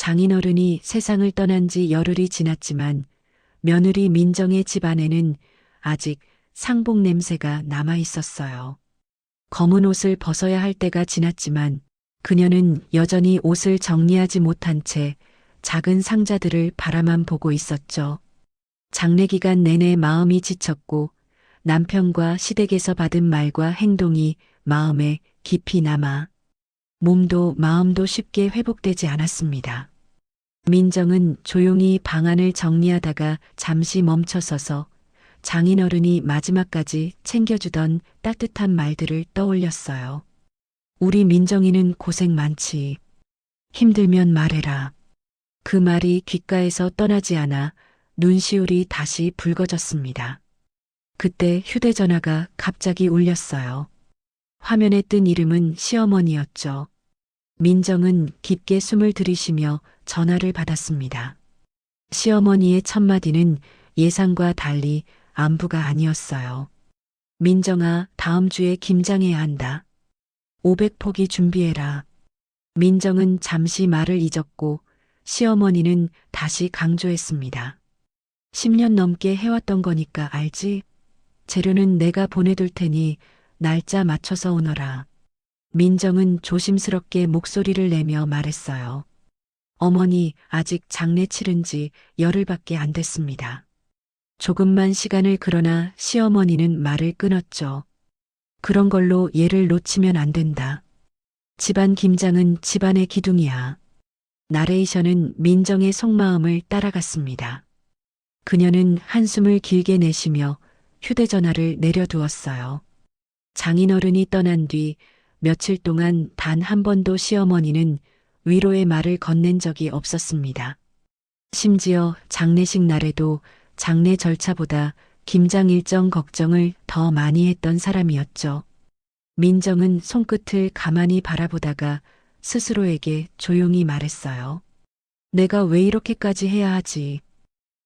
장인어른이 세상을 떠난 지 열흘이 지났지만 며느리 민정의 집안에는 아직 상복 냄새가 남아 있었어요. 검은 옷을 벗어야 할 때가 지났지만 그녀는 여전히 옷을 정리하지 못한 채 작은 상자들을 바라만 보고 있었죠. 장례 기간 내내 마음이 지쳤고 남편과 시댁에서 받은 말과 행동이 마음에 깊이 남아 몸도 마음도 쉽게 회복되지 않았습니다. 민정은 조용히 방 안을 정리하다가 잠시 멈춰서서 장인어른이 마지막까지 챙겨주던 따뜻한 말들을 떠올렸어요. 우리 민정이는 고생 많지. 힘들면 말해라. 그 말이 귓가에서 떠나지 않아 눈시울이 다시 붉어졌습니다. 그때 휴대전화가 갑자기 울렸어요. 화면에 뜬 이름은 시어머니였죠. 민정은 깊게 숨을 들이쉬며 전화를 받았습니다. 시어머니의 첫마디는 예상과 달리 안부가 아니었어요. 민정아, 다음 주에 김장해야 한다. 500포기 준비해라. 민정은 잠시 말을 잊었고 시어머니는 다시 강조했습니다. 10년 넘게 해왔던 거니까 알지? 재료는 내가 보내둘 테니 날짜 맞춰서 오너라. 민정은 조심스럽게 목소리를 내며 말했어요. 어머니, 아직 장례 치른 지 열흘밖에 안 됐습니다. 조금만 시간을. 그러나 시어머니는 말을 끊었죠. 그런 걸로 얘를 놓치면 안 된다. 집안 김장은 집안의 기둥이야. 나레이션은 민정의 속마음을 따라갔습니다. 그녀는 한숨을 길게 내쉬며 휴대전화를 내려두었어요. 장인어른이 떠난 뒤 며칠 동안 단 한 번도 시어머니는 위로의 말을 건넨 적이 없었습니다. 심지어 장례식 날에도 장례 절차보다 김장 일정 걱정을 더 많이 했던 사람이었죠. 민정은 손끝을 가만히 바라보다가 스스로에게 조용히 말했어요. 내가 왜 이렇게까지 해야 하지?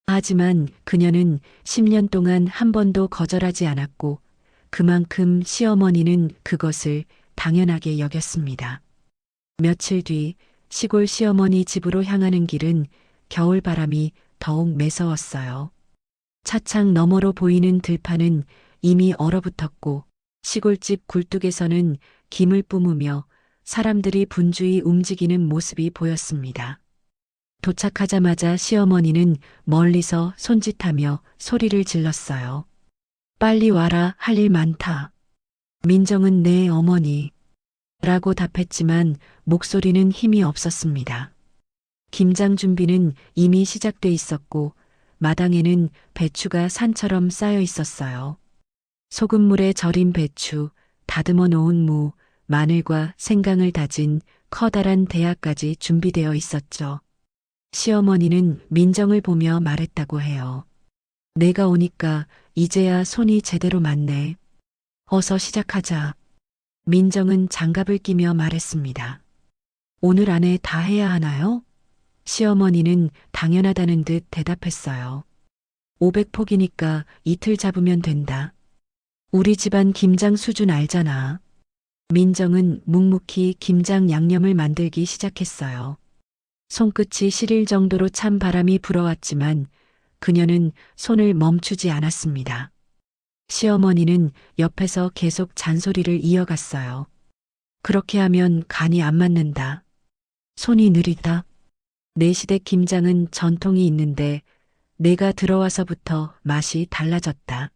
하지만 그녀는 10년 동안 한 번도 거절하지 않았고 그만큼 시어머니는 그것을 당연하게 여겼습니다. 며칠 뒤 시골 시어머니 집으로 향하는 길은 겨울바람이 더욱 매서웠어요. 차창 너머로 보이는 들판은 이미 얼어붙었고 시골집 굴뚝에서는 김을 뿜으며 사람들이 분주히 움직이는 모습이 보였습니다. 도착하자마자 시어머니는 멀리서 손짓하며 소리를 질렀어요. 빨리 와라, 할 일 많다. 민정은 네, 어머니. 라고 답했지만 목소리는 힘이 없었습니다. 김장 준비는 이미 시작돼 있었고 마당에는 배추가 산처럼 쌓여 있었어요. 소금물에 절인 배추, 다듬어 놓은 무, 마늘과 생강을 다진 커다란 대야까지 준비되어 있었죠. 시어머니는 민정을 보며 말했다고 해요. 내가 오니까 이제야 손이 제대로 맞네. 어서 시작하자. 민정은 장갑을 끼며 말했습니다. 오늘 안에 다 해야 하나요? 시어머니는 당연하다는 듯 대답했어요. 500포기니까 이틀 잡으면 된다. 우리 집안 김장 수준 알잖아. 민정은 묵묵히 김장 양념을 만들기 시작했어요. 손끝이 시릴 정도로 찬 바람이 불어왔지만 그녀는 손을 멈추지 않았습니다. 시어머니는 옆에서 계속 잔소리를 이어갔어요. 그렇게 하면 간이 안 맞는다. 손이 느리다. 내 시댁 김장은 전통이 있는데 내가 들어와서부터 맛이 달라졌다.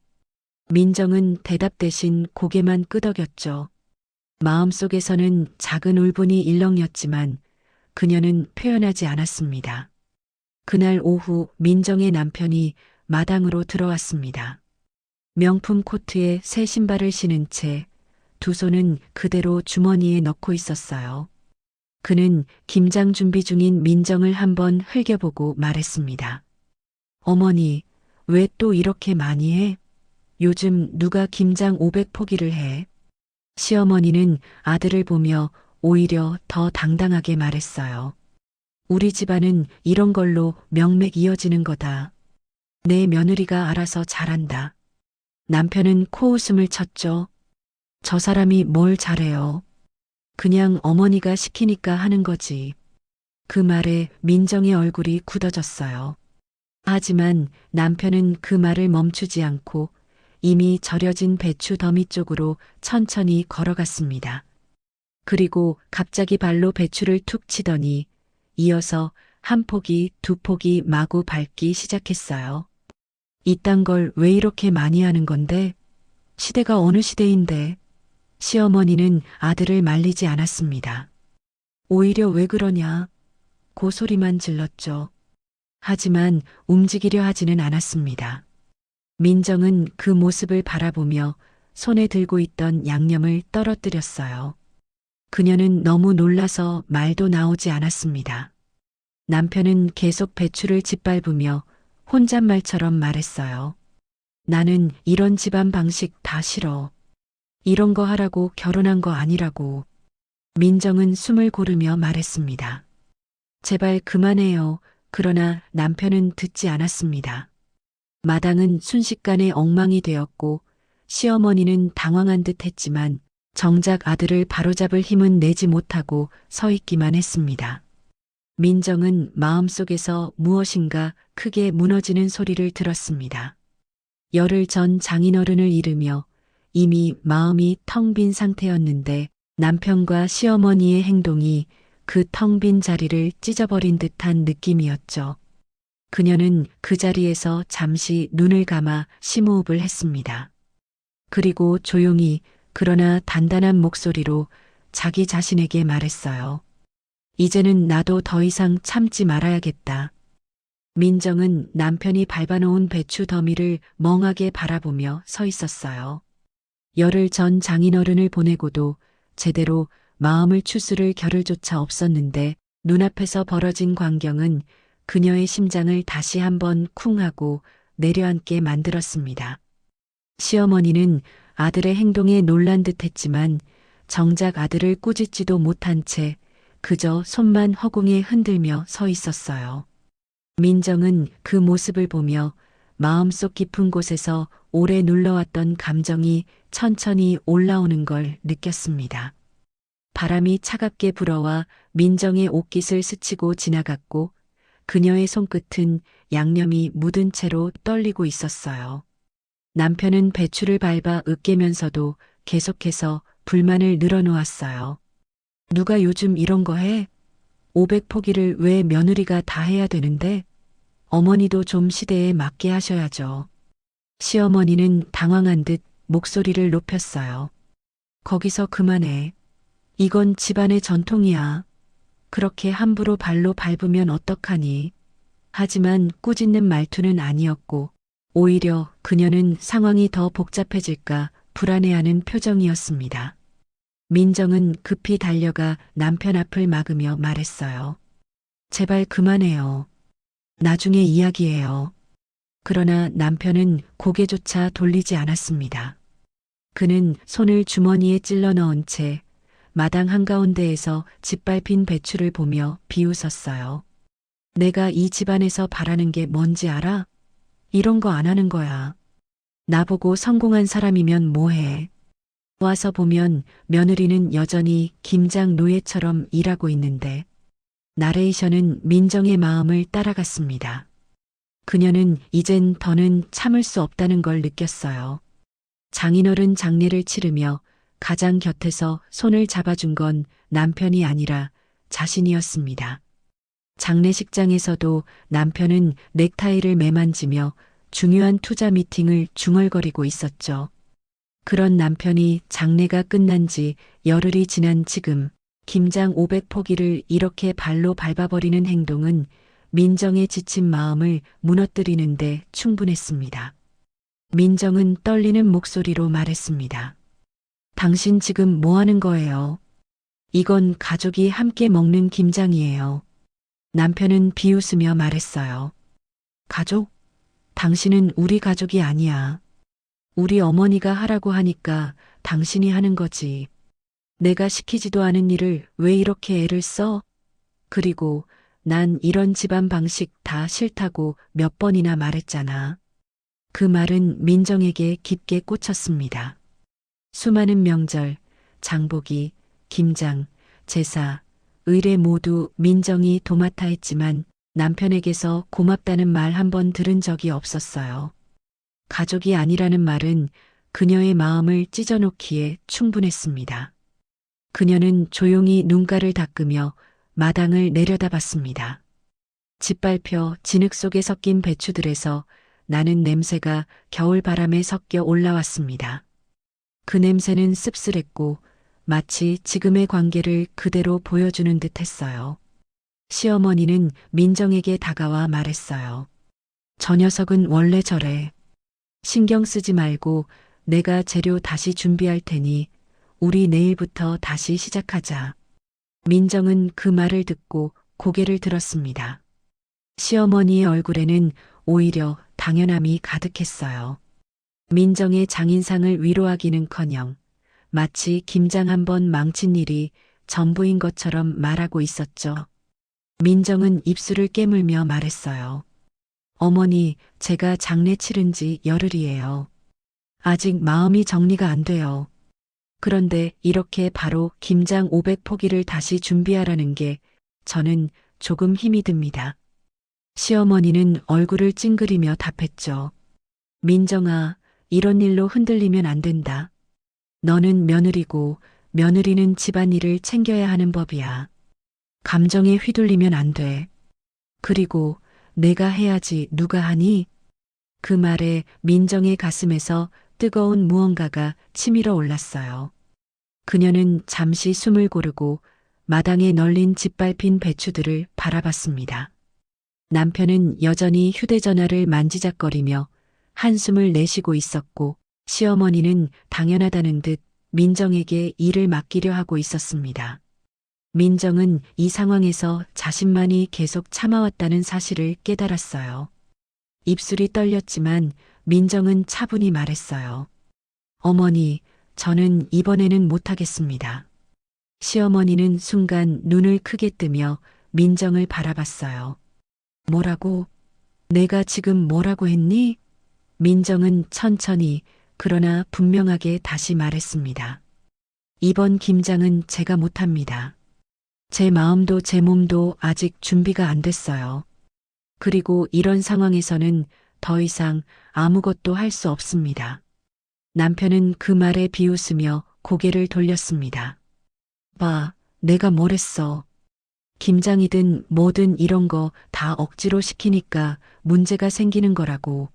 민정은 대답 대신 고개만 끄덕였죠. 마음속에서는 작은 울분이 일렁였지만 그녀는 표현하지 않았습니다. 그날 오후 민정의 남편이 마당으로 들어왔습니다. 명품 코트에 새 신발을 신은 채 두 손은 그대로 주머니에 넣고 있었어요. 그는 김장 준비 중인 민정을 한번 흘겨보고 말했습니다. 어머니, 왜 또 이렇게 많이 해? 요즘 누가 김장 500포기를 해? 시어머니는 아들을 보며 오히려 더 당당하게 말했어요. 우리 집안은 이런 걸로 명맥 이어지는 거다. 내 며느리가 알아서 잘한다. 남편은 코웃음을 쳤죠. 저 사람이 뭘 잘해요. 그냥 어머니가 시키니까 하는 거지. 그 말에 민정의 얼굴이 굳어졌어요. 하지만 남편은 그 말을 멈추지 않고 이미 절여진 배추 더미 쪽으로 천천히 걸어갔습니다. 그리고 갑자기 발로 배추를 툭 치더니 이어서 한 포기, 두 포기 마구 밟기 시작했어요. 이딴 걸 왜 이렇게 많이 하는 건데? 시대가 어느 시대인데? 시어머니는 아들을 말리지 않았습니다. 오히려 왜 그러냐? 고소리만 질렀죠. 하지만 움직이려 하지는 않았습니다. 민정은 그 모습을 바라보며 손에 들고 있던 양념을 떨어뜨렸어요. 그녀는 너무 놀라서 말도 나오지 않았습니다. 남편은 계속 배추를 짓밟으며 혼잣말처럼 말했어요. 나는 이런 집안 방식 다 싫어. 이런 거 하라고 결혼한 거 아니라고. 민정은 숨을 고르며 말했습니다. 제발 그만해요. 그러나 남편은 듣지 않았습니다. 마당은 순식간에 엉망이 되었고 시어머니는 당황한 듯 했지만 정작 아들을 바로잡을 힘은 내지 못하고 서 있기만 했습니다. 민정은 마음속에서 무엇인가 크게 무너지는 소리를 들었습니다. 열흘 전 장인어른을 잃으며 이미 마음이 텅 빈 상태였는데 남편과 시어머니의 행동이 그 텅 빈 자리를 찢어버린 듯한 느낌이었죠. 그녀는 그 자리에서 잠시 눈을 감아 심호흡을 했습니다. 그리고 조용히 그러나 단단한 목소리로 자기 자신에게 말했어요. 이제는 나도 더 이상 참지 말아야겠다. 민정은 남편이 밟아놓은 배추 더미를 멍하게 바라보며 서 있었어요. 열흘 전 장인어른을 보내고도 제대로 마음을 추스를 겨를조차 없었는데 눈앞에서 벌어진 광경은 그녀의 심장을 다시 한번 쿵 하고 내려앉게 만들었습니다. 시어머니는 아들의 행동에 놀란 듯 했지만 정작 아들을 꾸짖지도 못한 채 그저 손만 허공에 흔들며 서 있었어요. 민정은 그 모습을 보며 마음속 깊은 곳에서 오래 눌러왔던 감정이 천천히 올라오는 걸 느꼈습니다. 바람이 차갑게 불어와 민정의 옷깃을 스치고 지나갔고 그녀의 손끝은 양념이 묻은 채로 떨리고 있었어요. 남편은 배추를 밟아 으깨면서도 계속해서 불만을 늘어놓았어요. 누가 요즘 이런 거 해? 500포기를 왜 며느리가 다 해야 되는데? 어머니도 좀 시대에 맞게 하셔야죠. 시어머니는 당황한 듯 목소리를 높였어요. 거기서 그만해. 이건 집안의 전통이야. 그렇게 함부로 발로 밟으면 어떡하니? 하지만 꾸짖는 말투는 아니었고 오히려 그녀는 상황이 더 복잡해질까 불안해하는 표정이었습니다. 민정은 급히 달려가 남편 앞을 막으며 말했어요. 제발 그만해요. 나중에 이야기해요. 그러나 남편은 고개조차 돌리지 않았습니다. 그는 손을 주머니에 찔러 넣은 채 마당 한가운데에서 짓밟힌 배추를 보며 비웃었어요. 내가 이 집안에서 바라는 게 뭔지 알아? 이런 거 안 하는 거야. 나보고 성공한 사람이면 뭐해. 와서 보면 며느리는 여전히 김장 노예처럼 일하고 있는데 나레이션은 민정의 마음을 따라갔습니다. 그녀는 이젠 더는 참을 수 없다는 걸 느꼈어요. 장인어른 장례를 치르며 가장 곁에서 손을 잡아준 건 남편이 아니라 자신이었습니다. 장례식장에서도 남편은 넥타이를 매만지며 중요한 투자 미팅을 중얼거리고 있었죠. 그런 남편이 장례가 끝난 지 열흘이 지난 지금 김장 500포기를 이렇게 발로 밟아버리는 행동은 민정의 지친 마음을 무너뜨리는데 충분했습니다. 민정은 떨리는 목소리로 말했습니다. 당신 지금 뭐 하는 거예요? 이건 가족이 함께 먹는 김장이에요. 남편은 비웃으며 말했어요. 가족? 당신은 우리 가족이 아니야. 우리 어머니가 하라고 하니까 당신이 하는 거지. 내가 시키지도 않은 일을 왜 이렇게 애를 써? 그리고 난 이런 집안 방식 다 싫다고 몇 번이나 말했잖아. 그 말은 민정에게 깊게 꽂혔습니다. 수많은 명절, 장보기, 김장, 제사, 의례 모두 민정이 도맡아 했지만 남편에게서 고맙다는 말 한 번 들은 적이 없었어요. 가족이 아니라는 말은 그녀의 마음을 찢어놓기에 충분했습니다. 그녀는 조용히 눈가를 닦으며 마당을 내려다봤습니다. 짓밟혀 진흙 속에 섞인 배추들에서 나는 냄새가 겨울 바람에 섞여 올라왔습니다. 그 냄새는 씁쓸했고 마치 지금의 관계를 그대로 보여주는 듯 했어요. 시어머니는 민정에게 다가와 말했어요. 저 녀석은 원래 저래. 신경 쓰지 말고 내가 재료 다시 준비할 테니 우리 내일부터 다시 시작하자. 민정은 그 말을 듣고 고개를 들었습니다. 시어머니의 얼굴에는 오히려 당연함이 가득했어요. 민정의 장인상을 위로하기는커녕 마치 김장 한 번 망친 일이 전부인 것처럼 말하고 있었죠. 민정은 입술을 깨물며 말했어요. 어머니, 제가 장례 치른 지 열흘이에요. 아직 마음이 정리가 안 돼요. 그런데 이렇게 바로 김장 500포기를 다시 준비하라는 게 저는 조금 힘이 듭니다. 시어머니는 얼굴을 찡그리며 답했죠. 민정아, 이런 일로 흔들리면 안 된다. 너는 며느리고 며느리는 집안일을 챙겨야 하는 법이야. 감정에 휘둘리면 안 돼. 그리고 내가 해야지 누가 하니? 그 말에 민정의 가슴에서 뜨거운 무언가가 치밀어 올랐어요. 그녀는 잠시 숨을 고르고 마당에 널린 짓밟힌 배추들을 바라봤습니다. 남편은 여전히 휴대전화를 만지작거리며 한숨을 내쉬고 있었고 시어머니는 당연하다는 듯 민정에게 일을 맡기려 하고 있었습니다. 민정은 이 상황에서 자신만이 계속 참아왔다는 사실을 깨달았어요. 입술이 떨렸지만 민정은 차분히 말했어요. 어머니, 저는 이번에는 못하겠습니다. 시어머니는 순간 눈을 크게 뜨며 민정을 바라봤어요. 뭐라고? 내가 지금 뭐라고 했니? 민정은 천천히 그러나 분명하게 다시 말했습니다. 이번 김장은 제가 못합니다. 제 마음도 제 몸도 아직 준비가 안 됐어요. 그리고 이런 상황에서는 더 이상 아무것도 할 수 없습니다. 남편은 그 말에 비웃으며 고개를 돌렸습니다. 봐, 내가 뭘 했어. 김장이든 뭐든 이런 거 다 억지로 시키니까 문제가 생기는 거라고.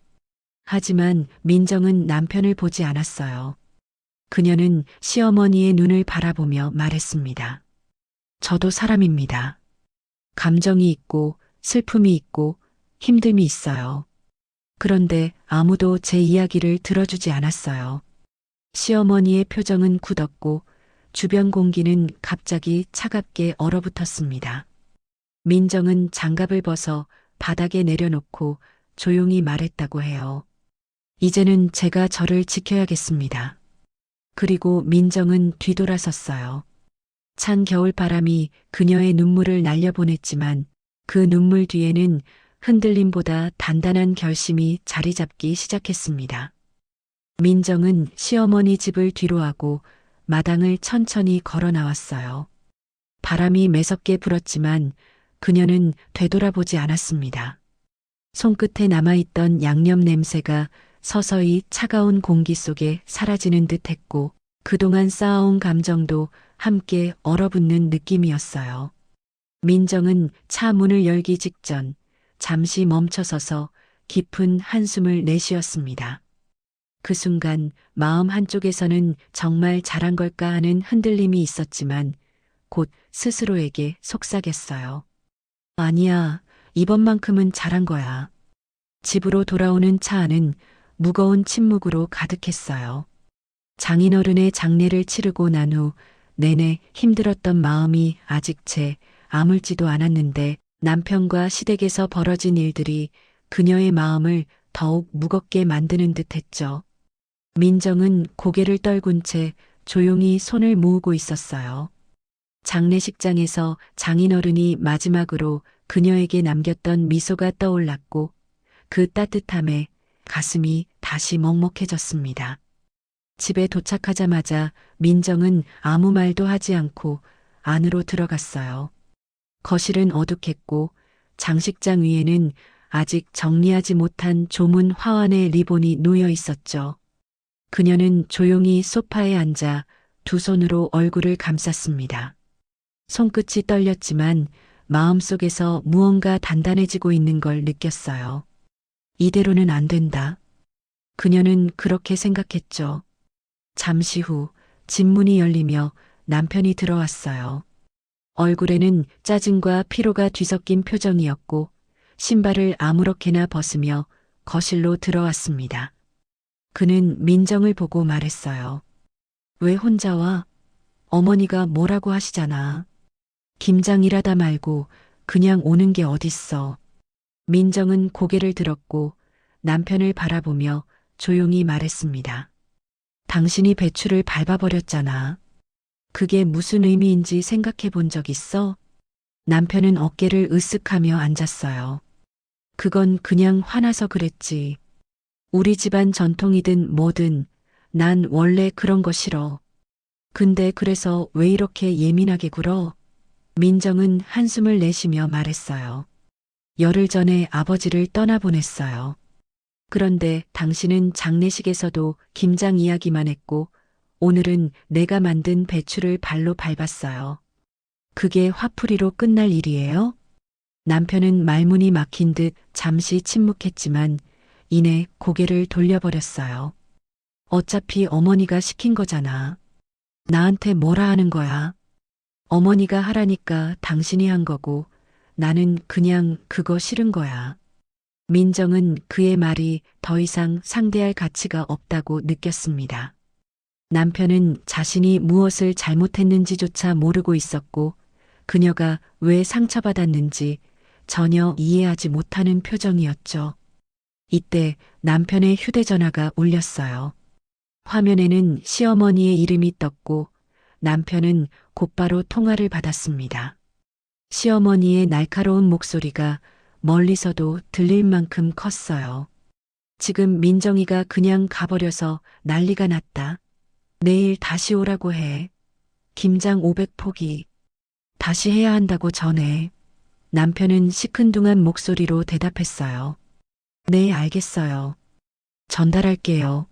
하지만 민정은 남편을 보지 않았어요. 그녀는 시어머니의 눈을 바라보며 말했습니다. 저도 사람입니다. 감정이 있고 슬픔이 있고 힘듦이 있어요. 그런데 아무도 제 이야기를 들어주지 않았어요. 시어머니의 표정은 굳었고 주변 공기는 갑자기 차갑게 얼어붙었습니다. 민정은 장갑을 벗어 바닥에 내려놓고 조용히 말했다고 해요. 이제는 제가 저를 지켜야겠습니다. 그리고 민정은 뒤돌아섰어요. 찬 겨울바람이 그녀의 눈물을 날려보냈지만 그 눈물 뒤에는 흔들림보다 단단한 결심이 자리 잡기 시작했습니다. 민정은 시어머니 집을 뒤로하고 마당을 천천히 걸어 나왔어요. 바람이 매섭게 불었지만 그녀는 되돌아보지 않았습니다. 손끝에 남아있던 양념 냄새가 서서히 차가운 공기 속에 사라지는 듯 했고 그동안 쌓아온 감정도 함께 얼어붙는 느낌이었어요. 민정은 차 문을 열기 직전 잠시 멈춰서서 깊은 한숨을 내쉬었습니다. 그 순간 마음 한쪽에서는 정말 잘한 걸까 하는 흔들림이 있었지만 곧 스스로에게 속삭였어요. 아니야, 이번만큼은 잘한 거야. 집으로 돌아오는 차 안은 무거운 침묵으로 가득했어요. 장인어른의 장례를 치르고 난 후 내내 힘들었던 마음이 아직 채 아물지도 않았는데 남편과 시댁에서 벌어진 일들이 그녀의 마음을 더욱 무겁게 만드는 듯 했죠. 민정은 고개를 떨군 채 조용히 손을 모으고 있었어요. 장례식장에서 장인어른이 마지막으로 그녀에게 남겼던 미소가 떠올랐고 그 따뜻함에 가슴이 다시 먹먹해졌습니다. 집에 도착하자마자 민정은 아무 말도 하지 않고 안으로 들어갔어요. 거실은 어둑했고 장식장 위에는 아직 정리하지 못한 조문 화환의 리본이 놓여 있었죠. 그녀는 조용히 소파에 앉아 두 손으로 얼굴을 감쌌습니다. 손끝이 떨렸지만 마음속에서 무언가 단단해지고 있는 걸 느꼈어요. 이대로는 안 된다. 그녀는 그렇게 생각했죠. 잠시 후 집문이 열리며 남편이 들어왔어요. 얼굴에는 짜증과 피로가 뒤섞인 표정이었고 신발을 아무렇게나 벗으며 거실로 들어왔습니다. 그는 민정을 보고 말했어요. 왜 혼자 와? 어머니가 뭐라고 하시잖아. 김장 일하다 말고 그냥 오는 게 어딨어. 민정은 고개를 들었고 남편을 바라보며 조용히 말했습니다. 당신이 배추를 밟아버렸잖아. 그게 무슨 의미인지 생각해 본 적 있어? 남편은 어깨를 으쓱하며 앉았어요. 그건 그냥 화나서 그랬지. 우리 집안 전통이든 뭐든 난 원래 그런 거 싫어. 근데 그래서 왜 이렇게 예민하게 굴어? 민정은 한숨을 내쉬며 말했어요. 열흘 전에 아버지를 떠나보냈어요. 그런데 당신은 장례식에서도 김장 이야기만 했고 오늘은 내가 만든 배추를 발로 밟았어요. 그게 화풀이로 끝날 일이에요? 남편은 말문이 막힌 듯 잠시 침묵했지만 이내 고개를 돌려버렸어요. 어차피 어머니가 시킨 거잖아. 나한테 뭐라 하는 거야? 어머니가 하라니까 당신이 한 거고 나는 그냥 그거 싫은 거야. 민정은 그의 말이 더 이상 상대할 가치가 없다고 느꼈습니다. 남편은 자신이 무엇을 잘못했는지조차 모르고 있었고 그녀가 왜 상처받았는지 전혀 이해하지 못하는 표정이었죠. 이때 남편의 휴대전화가 울렸어요. 화면에는 시어머니의 이름이 떴고 남편은 곧바로 통화를 받았습니다. 시어머니의 날카로운 목소리가 멀리서도 들릴 만큼 컸어요. 지금 민정이가 그냥 가버려서 난리가 났다. 내일 다시 오라고 해. 김장 500포기. 다시 해야 한다고 전해. 남편은 시큰둥한 목소리로 대답했어요. 네, 알겠어요. 전달할게요.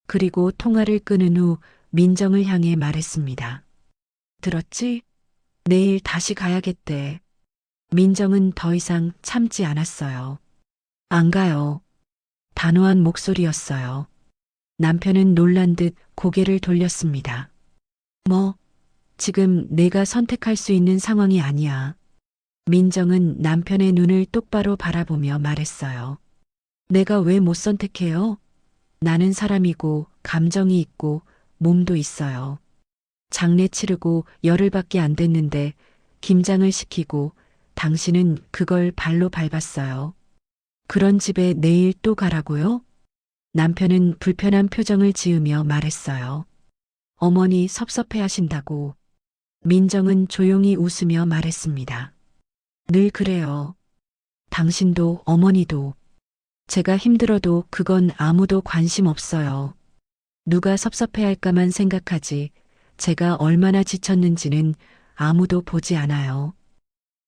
그리고 통화를 끊은 후 민정을 향해 말했습니다. 들었지? 내일 다시 가야겠대. 민정은 더 이상 참지 않았어요. 안 가요. 단호한 목소리였어요. 남편은 놀란 듯 고개를 돌렸습니다. 뭐, 지금 내가 선택할 수 있는 상황이 아니야. 민정은 남편의 눈을 똑바로 바라보며 말했어요. 내가 왜 못 선택해요? 나는 사람이고 감정이 있고 몸도 있어요. 장례 치르고 열흘밖에 안 됐는데 김장을 시키고 당신은 그걸 발로 밟았어요. 그런 집에 내일 또 가라고요? 남편은 불편한 표정을 지으며 말했어요. 어머니 섭섭해 하신다고. 민정은 조용히 웃으며 말했습니다. 늘 그래요. 당신도 어머니도. 제가 힘들어도 그건 아무도 관심 없어요. 누가 섭섭해 할까만 생각하지 제가 얼마나 지쳤는지는 아무도 보지 않아요.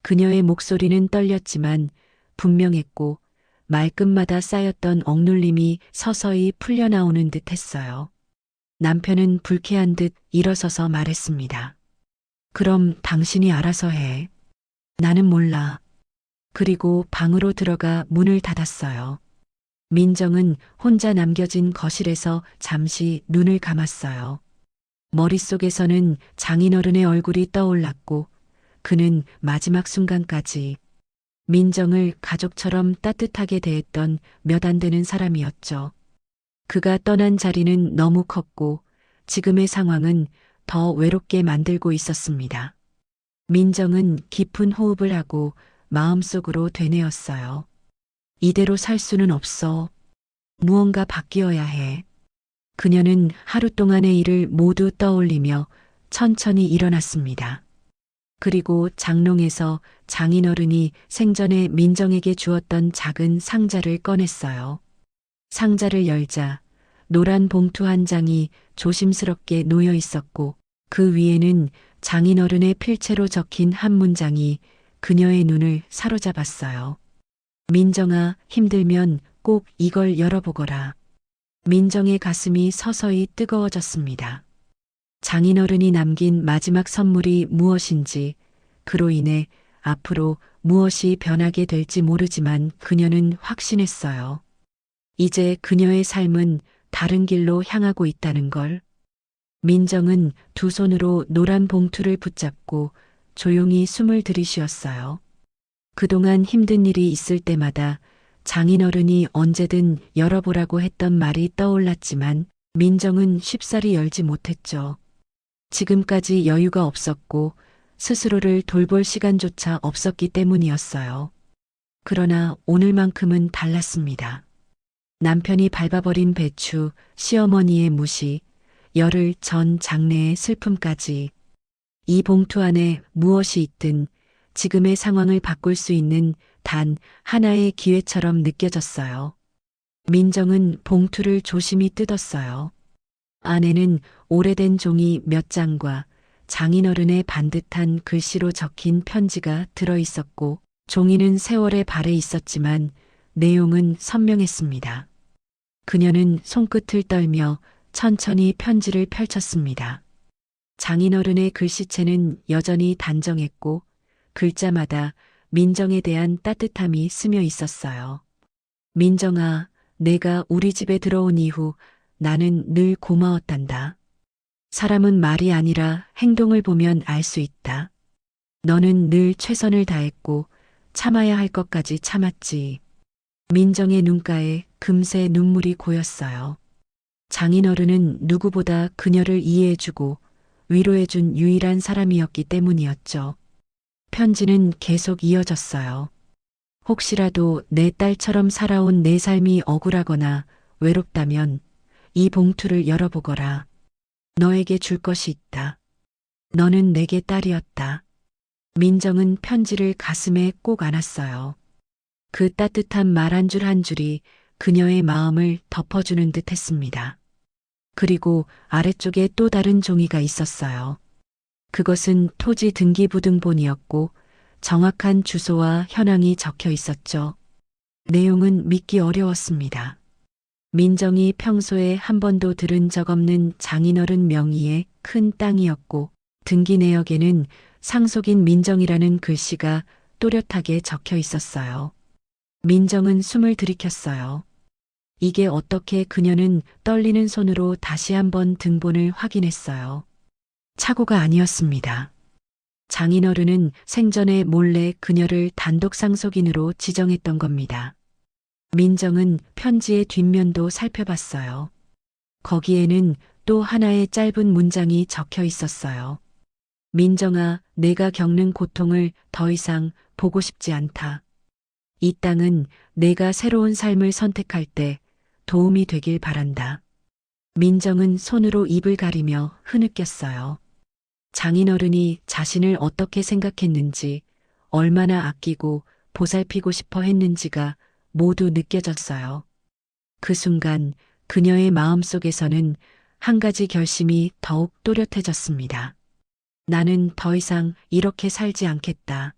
그녀의 목소리는 떨렸지만 분명했고 말끝마다 쌓였던 억눌림이 서서히 풀려나오는 듯 했어요. 남편은 불쾌한 듯 일어서서 말했습니다. 그럼 당신이 알아서 해. 나는 몰라. 그리고 방으로 들어가 문을 닫았어요. 민정은 혼자 남겨진 거실에서 잠시 눈을 감았어요. 머릿속에서는 장인어른의 얼굴이 떠올랐고 그는 마지막 순간까지 민정을 가족처럼 따뜻하게 대했던 몇 안 되는 사람이었죠. 그가 떠난 자리는 너무 컸고 지금의 상황은 더 외롭게 만들고 있었습니다. 민정은 깊은 호흡을 하고 마음속으로 되뇌었어요. 이대로 살 수는 없어. 무언가 바뀌어야 해. 그녀는 하루 동안의 일을 모두 떠올리며 천천히 일어났습니다. 그리고 장롱에서 장인어른이 생전에 민정에게 주었던 작은 상자를 꺼냈어요. 상자를 열자 노란 봉투 한 장이 조심스럽게 놓여 있었고 그 위에는 장인어른의 필체로 적힌 한 문장이 그녀의 눈을 사로잡았어요. 민정아, 힘들면 꼭 이걸 열어보거라. 민정의 가슴이 서서히 뜨거워졌습니다. 장인어른이 남긴 마지막 선물이 무엇인지, 그로 인해 앞으로 무엇이 변하게 될지 모르지만 그녀는 확신했어요. 이제 그녀의 삶은 다른 길로 향하고 있다는 걸. 민정은 두 손으로 노란 봉투를 붙잡고 조용히 숨을 들이쉬었어요. 그동안 힘든 일이 있을 때마다 장인어른이 언제든 열어보라고 했던 말이 떠올랐지만 민정은 쉽사리 열지 못했죠. 지금까지 여유가 없었고 스스로를 돌볼 시간조차 없었기 때문이었어요. 그러나 오늘만큼은 달랐습니다. 남편이 밟아버린 배추, 시어머니의 무시, 열흘 전 장래의 슬픔까지 이 봉투 안에 무엇이 있든 지금의 상황을 바꿀 수 있는 단 하나의 기회처럼 느껴졌어요. 민정은 봉투를 조심히 뜯었어요. 안에는 오래된 종이 몇 장과 장인어른의 반듯한 글씨로 적힌 편지가 들어 있었고 종이는 세월의 발에 있었지만 내용은 선명했습니다. 그녀는 손끝을 떨며 천천히 편지를 펼쳤습니다. 장인어른의 글씨체는 여전히 단정했고 글자마다 민정에 대한 따뜻함이 스며 있었어요. 민정아, 내가 우리 집에 들어온 이후 나는 늘 고마웠단다. 사람은 말이 아니라 행동을 보면 알 수 있다. 너는 늘 최선을 다했고 참아야 할 것까지 참았지. 민정의 눈가에 금세 눈물이 고였어요. 장인어른은 누구보다 그녀를 이해해주고 위로해준 유일한 사람이었기 때문이었죠. 편지는 계속 이어졌어요. 혹시라도 내 딸처럼 살아온 내 삶이 억울하거나 외롭다면 이 봉투를 열어보거라. 너에게 줄 것이 있다. 너는 내게 딸이었다. 민정은 편지를 가슴에 꼭 안았어요. 그 따뜻한 말 한 줄 한 줄이 그녀의 마음을 덮어주는 듯 했습니다. 그리고 아래쪽에 또 다른 종이가 있었어요. 그것은 토지 등기부등본이었고 정확한 주소와 현황이 적혀 있었죠. 내용은 믿기 어려웠습니다. 민정이 평소에 한 번도 들은 적 없는 장인어른 명의의 큰 땅이었고 등기 내역에는 상속인 민정이라는 글씨가 또렷하게 적혀 있었어요. 민정은 숨을 들이켰어요. 이게 어떻게 그녀는 떨리는 손으로 다시 한번 등본을 확인했어요. 착오가 아니었습니다. 장인어른은 생전에 몰래 그녀를 단독 상속인으로 지정했던 겁니다. 민정은 편지의 뒷면도 살펴봤어요. 거기에는 또 하나의 짧은 문장이 적혀 있었어요. 민정아, 내가 겪는 고통을 더 이상 보고 싶지 않다. 이 땅은 내가 새로운 삶을 선택할 때 도움이 되길 바란다. 민정은 손으로 입을 가리며 흐느꼈어요. 장인어른이 자신을 어떻게 생각했는지, 얼마나 아끼고 보살피고 싶어 했는지가 모두 느껴졌어요. 그 순간 그녀의 마음속에서는 한 가지 결심이 더욱 또렷해졌습니다. 나는 더 이상 이렇게 살지 않겠다.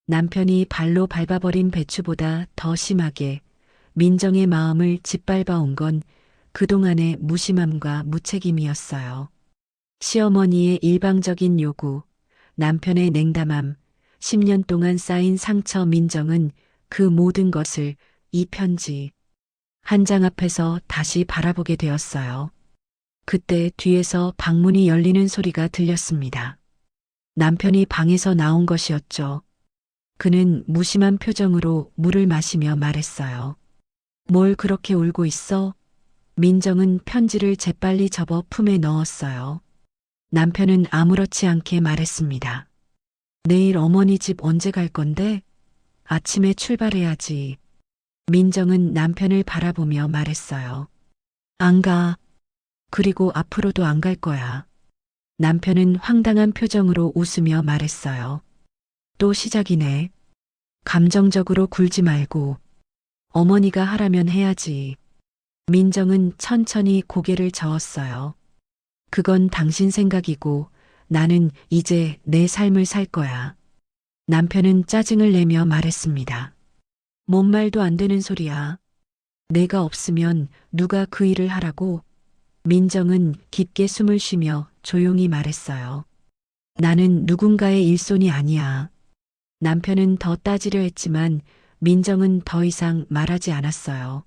남편이 발로 밟아버린 배추보다 더 심하게 민정의 마음을 짓밟아온 건 그동안의 무심함과 무책임이었어요. 시어머니의 일방적인 요구, 남편의 냉담함, 10년 동안 쌓인 상처. 민정은 그 모든 것을 이 편지 한 장 앞에서 다시 바라보게 되었어요. 그때 뒤에서 방문이 열리는 소리가 들렸습니다. 남편이 방에서 나온 것이었죠. 그는 무심한 표정으로 물을 마시며 말했어요. 뭘 그렇게 울고 있어? 민정은 편지를 재빨리 접어 품에 넣었어요. 남편은 아무렇지 않게 말했습니다. 내일 어머니 집 언제 갈 건데? 아침에 출발해야지. 민정은 남편을 바라보며 말했어요. 안 가. 그리고 앞으로도 안 갈 거야. 남편은 황당한 표정으로 웃으며 말했어요. 또 시작이네. 감정적으로 굴지 말고 어머니가 하라면 해야지. 민정은 천천히 고개를 저었어요. 그건 당신 생각이고 나는 이제 내 삶을 살 거야. 남편은 짜증을 내며 말했습니다. 뭔 말도 안 되는 소리야. 내가 없으면 누가 그 일을 하라고? 민정은 깊게 숨을 쉬며 조용히 말했어요. 나는 누군가의 일손이 아니야. 남편은 더 따지려 했지만 민정은 더 이상 말하지 않았어요.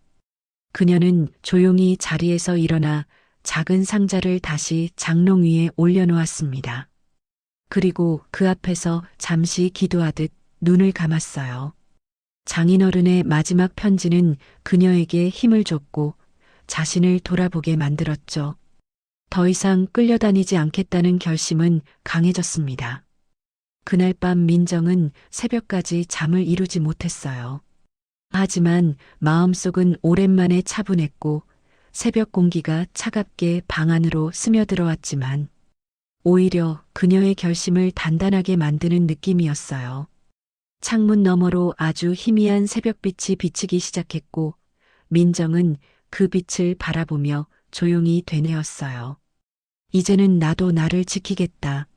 그녀는 조용히 자리에서 일어나 작은 상자를 다시 장롱 위에 올려놓았습니다. 그리고 그 앞에서 잠시 기도하듯 눈을 감았어요. 장인어른의 마지막 편지는 그녀에게 힘을 줬고 자신을 돌아보게 만들었죠. 더 이상 끌려다니지 않겠다는 결심은 강해졌습니다. 그날 밤 민정은 새벽까지 잠을 이루지 못했어요. 하지만 마음속은 오랜만에 차분했고 새벽 공기가 차갑게 방 안으로 스며들어왔지만 오히려 그녀의 결심을 단단하게 만드는 느낌이었어요. 창문 너머로 아주 희미한 새벽빛이 비치기 시작했고 민정은 그 빛을 바라보며 조용히 되뇌었어요. 이제는 나도 나를 지키겠다.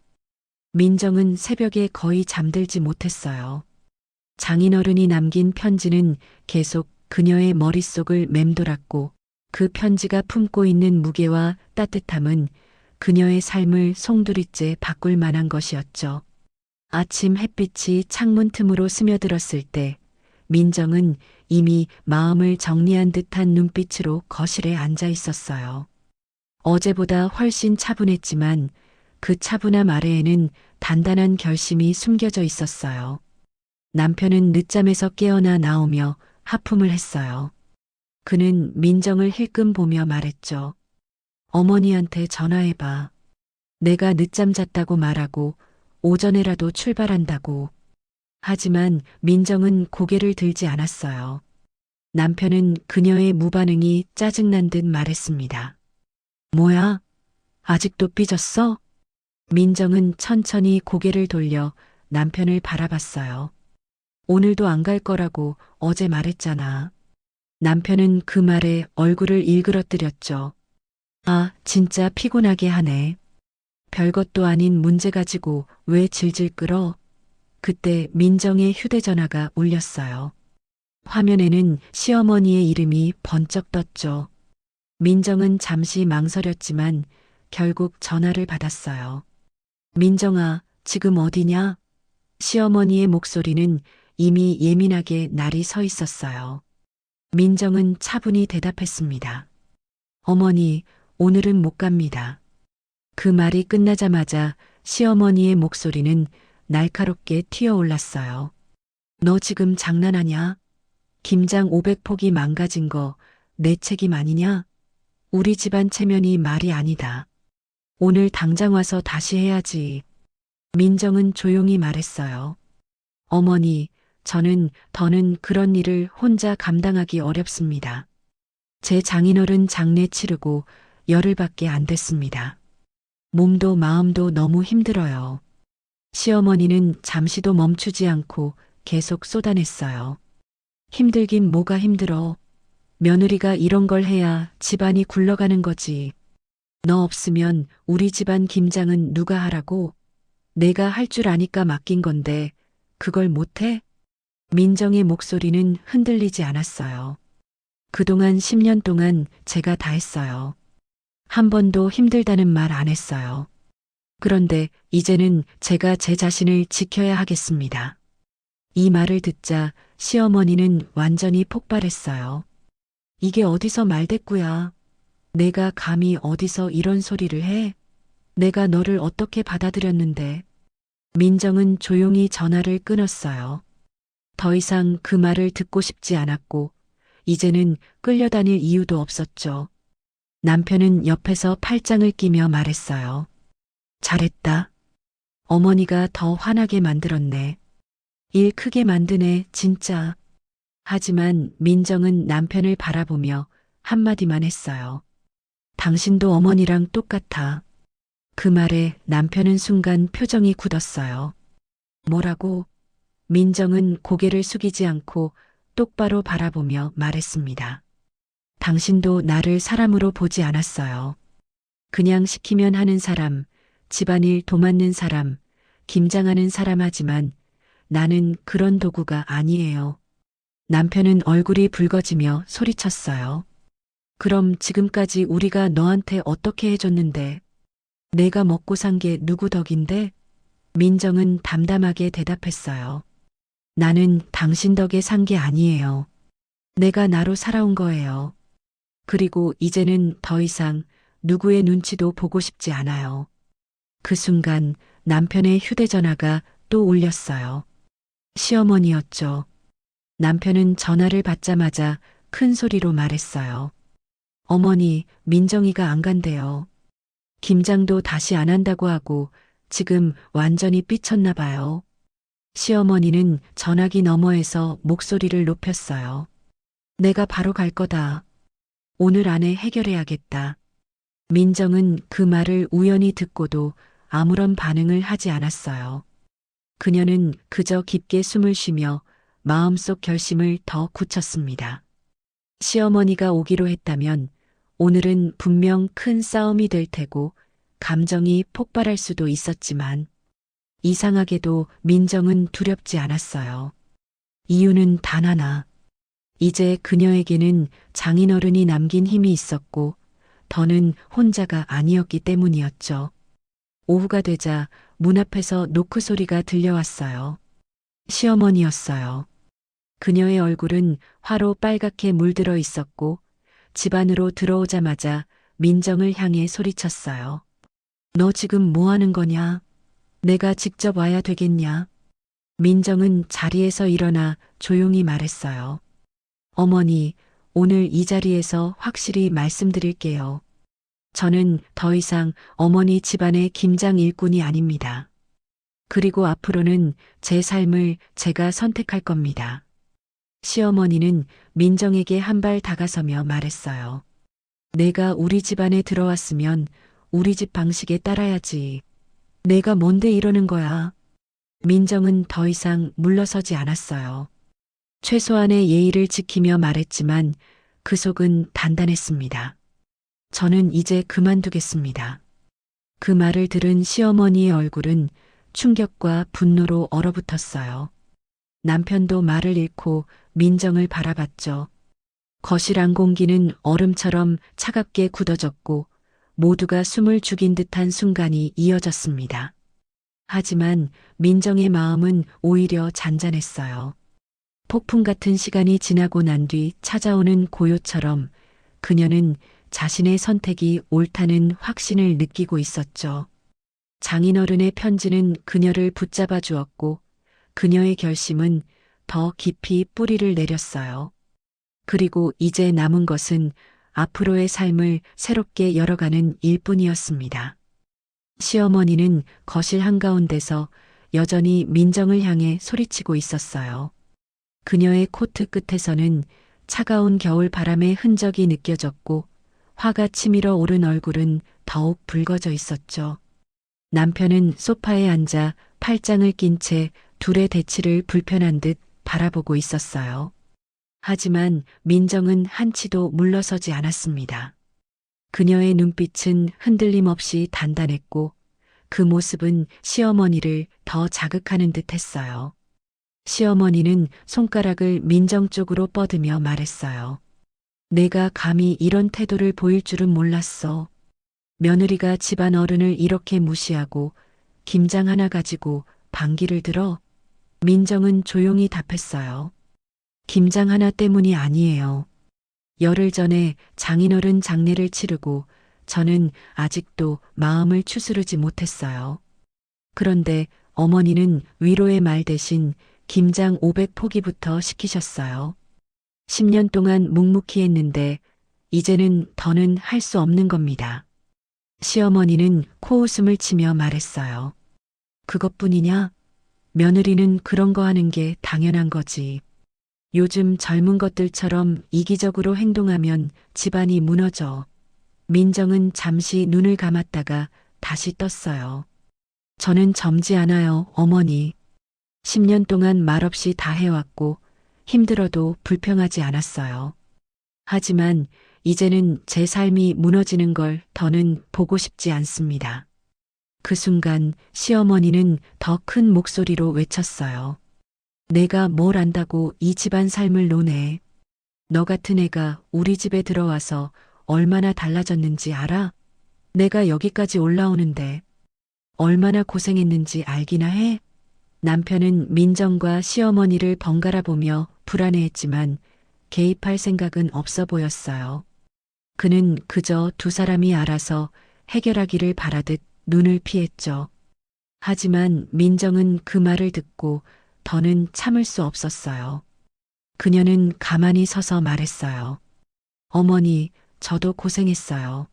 민정은 새벽에 거의 잠들지 못했어요. 장인어른이 남긴 편지는 계속 그녀의 머릿속을 맴돌았고 그 편지가 품고 있는 무게와 따뜻함은 그녀의 삶을 송두리째 바꿀 만한 것이었죠. 아침 햇빛이 창문 틈으로 스며들었을 때 민정은 이미 마음을 정리한 듯한 눈빛으로 거실에 앉아 있었어요. 어제보다 훨씬 차분했지만 그 차분함 아래에는 단단한 결심이 숨겨져 있었어요. 남편은 늦잠에서 깨어나 나오며 하품을 했어요. 그는 민정을 힐끔 보며 말했죠. 어머니한테 전화해봐. 내가 늦잠 잤다고 말하고 오전에라도 출발한다고. 하지만 민정은 고개를 들지 않았어요. 남편은 그녀의 무반응이 짜증난 듯 말했습니다. 뭐야? 아직도 삐졌어? 민정은 천천히 고개를 돌려 남편을 바라봤어요. 오늘도 안 갈 거라고 어제 말했잖아. 남편은 그 말에 얼굴을 일그러뜨렸죠. 아, 진짜 피곤하게 하네. 별것도 아닌 문제 가지고 왜 질질 끌어? 그때 민정의 휴대전화가 울렸어요. 화면에는 시어머니의 이름이 번쩍 떴죠. 민정은 잠시 망설였지만 결국 전화를 받았어요. 민정아, 지금 어디냐? 시어머니의 목소리는 이미 예민하게 날이 서 있었어요. 민정은 차분히 대답했습니다. 어머니, 오늘은 못 갑니다. 그 말이 끝나자마자 시어머니의 목소리는 날카롭게 튀어올랐어요. 너 지금 장난하냐? 김장 500폭이 망가진 거 내 책임 아니냐? 우리 집안 체면이 말이 아니다. 오늘 당장 와서 다시 해야지. 민정은 조용히 말했어요. 어머니, 더는 그런 일을 혼자 감당하기 어렵습니다. 제 장인어른 장례 치르고 열흘밖에 안 됐습니다. 몸도 마음도 너무 힘들어요. 시어머니는 잠시도 멈추지 않고 계속 쏟아냈어요. 힘들긴 뭐가 힘들어. 며느리가 이런 걸 해야 집안이 굴러가는 거지. 너 없으면 우리 집안 김장은 누가 하라고? 내가 할 줄 아니까 맡긴 건데 그걸 못해? 민정의 목소리는 흔들리지 않았어요. 그동안 10년 동안 제가 다 했어요. 한 번도 힘들다는 말 안 했어요. 그런데 이제는 제가 제 자신을 지켜야 하겠습니다. 이 말을 듣자 시어머니는 완전히 폭발했어요. 이게 어디서 말대꾸야. 내가 감히 어디서 이런 소리를 해? 내가 너를 어떻게 받아들였는데. 민정은 조용히 전화를 끊었어요. 더 이상 그 말을 듣고 싶지 않았고 이제는 끌려다닐 이유도 없었죠. 남편은 옆에서 팔짱을 끼며 말했어요. 잘했다. 어머니가 더 화나게 만들었네. 일 크게 만드네, 진짜. 하지만 민정은 남편을 바라보며 한마디만 했어요. 당신도 어머니랑 똑같아. 그 말에 남편은 순간 표정이 굳었어요. 뭐라고? 민정은 고개를 숙이지 않고 똑바로 바라보며 말했습니다. 당신도 나를 사람으로 보지 않았어요. 그냥 시키면 하는 사람, 집안일 도맡는 사람, 김장하는 사람 하지만 나는 그런 도구가 아니에요. 남편은 얼굴이 붉어지며 소리쳤어요. 그럼 지금까지 우리가 너한테 어떻게 해줬는데? 내가 먹고 산 게 누구 덕인데? 민정은 담담하게 대답했어요. 나는 당신 덕에 산 게 아니에요. 내가 나로 살아온 거예요. 그리고 이제는 더 이상 누구의 눈치도 보고 싶지 않아요. 그 순간 남편의 휴대전화가 또 울렸어요. 시어머니였죠. 남편은 전화를 받자마자 큰 소리로 말했어요. 어머니, 민정이가 안 간대요. 김장도 다시 안 한다고 하고 지금 완전히 삐쳤나 봐요. 시어머니는 전화기 너머에서 목소리를 높였어요. 내가 바로 갈 거다. 오늘 안에 해결해야겠다. 민정은 그 말을 우연히 듣고도 아무런 반응을 하지 않았어요. 그녀는 그저 깊게 숨을 쉬며 마음속 결심을 더 굳혔습니다. 시어머니가 오기로 했다면 오늘은 분명 큰 싸움이 될 테고 감정이 폭발할 수도 있었지만 이상하게도 민정은 두렵지 않았어요. 이유는 단 하나. 이제 그녀에게는 장인어른이 남긴 힘이 있었고 더는 혼자가 아니었기 때문이었죠. 오후가 되자 문 앞에서 노크 소리가 들려왔어요. 시어머니였어요. 그녀의 얼굴은 화로 빨갛게 물들어 있었고 집 안으로 들어오자마자 민정을 향해 소리쳤어요. 너 지금 뭐 하는 거냐? 내가 직접 와야 되겠냐? 민정은 자리에서 일어나 조용히 말했어요. 어머니, 오늘 이 자리에서 확실히 말씀드릴게요. 저는 더 이상 어머니 집안의 김장 일꾼이 아닙니다. 그리고 앞으로는 제 삶을 제가 선택할 겁니다. 시어머니는 민정에게 한 발 다가서며 말했어요. 내가 우리 집안에 들어왔으면 우리 집 방식에 따라야지. 내가 뭔데 이러는 거야. 민정은 더 이상 물러서지 않았어요. 최소한의 예의를 지키며 말했지만 그 속은 단단했습니다. 저는 이제 그만두겠습니다. 그 말을 들은 시어머니의 얼굴은 충격과 분노로 얼어붙었어요. 남편도 말을 잃고 민정을 바라봤죠. 거실 안 공기는 얼음처럼 차갑게 굳어졌고 모두가 숨을 죽인 듯한 순간이 이어졌습니다. 하지만 민정의 마음은 오히려 잔잔했어요. 폭풍 같은 시간이 지나고 난 뒤 찾아오는 고요처럼 그녀는 자신의 선택이 옳다는 확신을 느끼고 있었죠. 장인어른의 편지는 그녀를 붙잡아 주었고 그녀의 결심은 더 깊이 뿌리를 내렸어요. 그리고 이제 남은 것은 앞으로의 삶을 새롭게 열어가는 일뿐이었습니다. 시어머니는 거실 한가운데서 여전히 민정을 향해 소리치고 있었어요. 그녀의 코트 끝에서는 차가운 겨울 바람의 흔적이 느껴졌고 화가 치밀어 오른 얼굴은 더욱 붉어져 있었죠. 남편은 소파에 앉아 팔짱을 낀 채 둘의 대치를 불편한 듯 바라보고 있었어요. 하지만 민정은 한치도 물러서지 않았습니다. 그녀의 눈빛은 흔들림 없이 단단했고 그 모습은 시어머니를 더 자극하는 듯 했어요. 시어머니는 손가락을 민정 쪽으로 뻗으며 말했어요. 내가 감히 이런 태도를 보일 줄은 몰랐어. 며느리가 집안 어른을 이렇게 무시하고 김장 하나 가지고 반기를 들어? 민정은 조용히 답했어요. 김장 하나 때문이 아니에요. 열흘 전에 장인어른 장례를 치르고 저는 아직도 마음을 추스르지 못했어요. 그런데 어머니는 위로의 말 대신 김장 500포기부터 시키셨어요. 10년 동안 묵묵히 했는데 이제는 더는 할 수 없는 겁니다. 시어머니는 코웃음을 치며 말했어요. 그것뿐이냐? 며느리는 그런 거 하는 게 당연한 거지. 요즘 젊은 것들처럼 이기적으로 행동하면 집안이 무너져. 민정은 잠시 눈을 감았다가 다시 떴어요. 저는 젊지 않아요, 어머니. 10년 동안 말없이 다 해왔고 힘들어도 불평하지 않았어요. 하지만 이제는 제 삶이 무너지는 걸 더는 보고 싶지 않습니다. 그 순간 시어머니는 더 큰 목소리로 외쳤어요. 내가 뭘 안다고 이 집안 삶을 논해. 너 같은 애가 우리 집에 들어와서 얼마나 달라졌는지 알아? 내가 여기까지 올라오는데 얼마나 고생했는지 알기나 해? 남편은 민정과 시어머니를 번갈아 보며 불안해했지만 개입할 생각은 없어 보였어요. 그는 그저 두 사람이 알아서 해결하기를 바라듯 눈을 피했죠. 하지만 민정은 그 말을 듣고 더는 참을 수 없었어요. 그녀는 가만히 서서 말했어요. 어머니, 저도 고생했어요.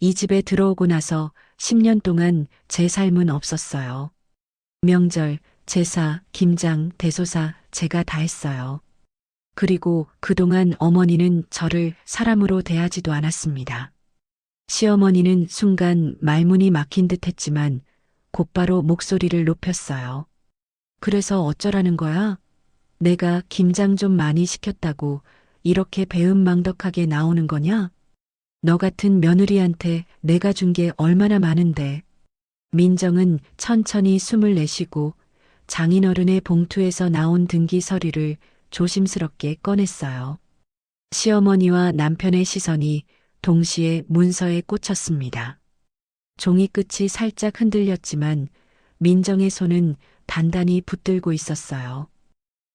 이 집에 들어오고 나서 10년 동안 제 삶은 없었어요. 명절, 제사, 김장, 대소사 제가 다 했어요. 그리고 그동안 어머니는 저를 사람으로 대하지도 않았습니다. 시어머니는 순간 말문이 막힌 듯 했지만 곧바로 목소리를 높였어요. 그래서 어쩌라는 거야? 내가 김장 좀 많이 시켰다고 이렇게 배은망덕하게 나오는 거냐? 너 같은 며느리한테 내가 준 게 얼마나 많은데. 민정은 천천히 숨을 내쉬고 장인어른의 봉투에서 나온 등기 서류를 조심스럽게 꺼냈어요. 시어머니와 남편의 시선이 동시에 문서에 꽂혔습니다. 종이 끝이 살짝 흔들렸지만 민정의 손은 단단히 붙들고 있었어요.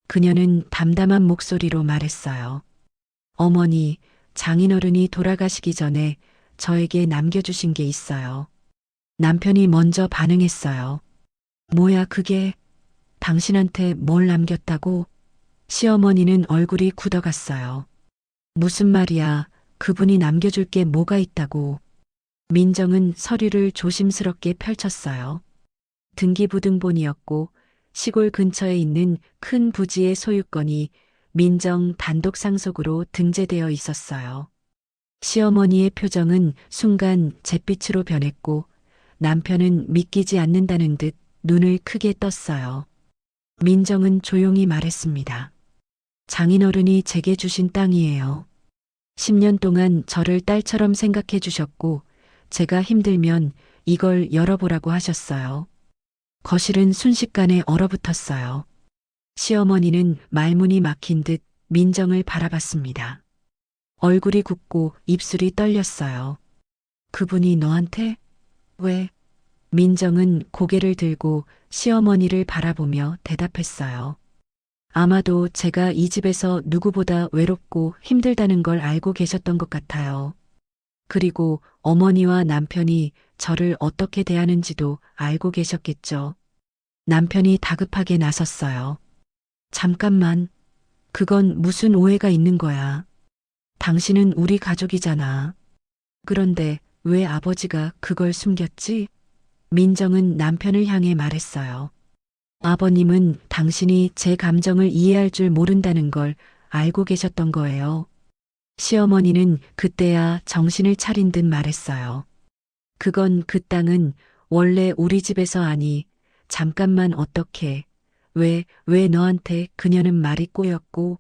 그녀는 담담한 목소리로 말했어요. 어머니, 장인어른이 돌아가시기 전에 저에게 남겨주신 게 있어요. 남편이 먼저 반응했어요. 뭐야 그게? 당신한테 뭘 남겼다고? 시어머니는 얼굴이 굳어갔어요. 무슨 말이야? 그분이 남겨줄 게 뭐가 있다고? 민정은 서류를 조심스럽게 펼쳤어요. 등기부등본이었고 시골 근처에 있는 큰 부지의 소유권이 민정 단독 상속으로 등재되어 있었어요. 시어머니의 표정은 순간 잿빛으로 변했고 남편은 믿기지 않는다는 듯 눈을 크게 떴어요. 민정은 조용히 말했습니다. 장인어른이 제게 주신 땅이에요. 10년 동안 저를 딸처럼 생각해 주셨고 제가 힘들면 이걸 열어보라고 하셨어요. 거실은 순식간에 얼어붙었어요. 시어머니는 말문이 막힌 듯 민정을 바라봤습니다. 얼굴이 굽고 입술이 떨렸어요. 그분이 너한테? 왜? 민정은 고개를 들고 시어머니를 바라보며 대답했어요. 아마도 제가 이 집에서 누구보다 외롭고 힘들다는 걸 알고 계셨던 것 같아요. 그리고 어머니와 남편이 저를 어떻게 대하는지도 알고 계셨겠죠. 남편이 다급하게 나섰어요. 잠깐만. 그건 무슨 오해가 있는 거야. 당신은 우리 가족이잖아. 그런데 왜 아버지가 그걸 숨겼지? 민정은 남편을 향해 말했어요. 아버님은 당신이 제 감정을 이해할 줄 모른다는 걸 알고 계셨던 거예요. 시어머니는 그때야 정신을 차린 듯 말했어요. 그건 그 땅은 원래 우리 집에서 아니, 잠깐만 어떻게, 왜 너한테 그녀는 말이 꼬였고,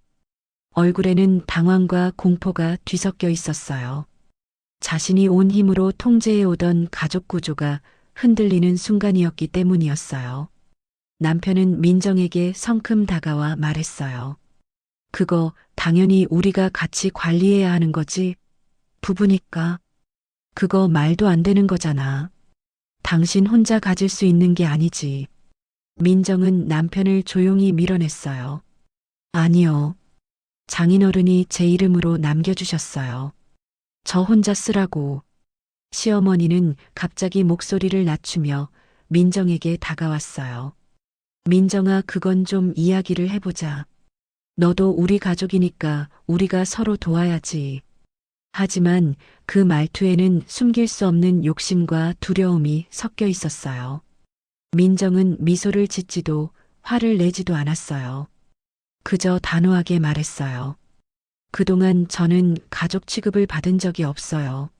얼굴에는 당황과 공포가 뒤섞여 있었어요. 자신이 온 힘으로 통제해오던 가족 구조가 흔들리는 순간이었기 때문이었어요. 남편은 민정에게 성큼 다가와 말했어요. 그거 당연히 우리가 같이 관리해야 하는 거지. 부부니까. 그거 말도 안 되는 거잖아. 당신 혼자 가질 수 있는 게 아니지. 민정은 남편을 조용히 밀어냈어요. 아니요. 장인어른이 제 이름으로 남겨주셨어요. 저 혼자 쓰라고. 시어머니는 갑자기 목소리를 낮추며 민정에게 다가왔어요. 민정아, 그건 좀 이야기를 해보자. 너도 우리 가족이니까 우리가 서로 도와야지. 하지만 그 말투에는 숨길 수 없는 욕심과 두려움이 섞여 있었어요. 민정은 미소를 짓지도 화를 내지도 않았어요. 그저 단호하게 말했어요. 그동안 저는 가족 취급을 받은 적이 없어요.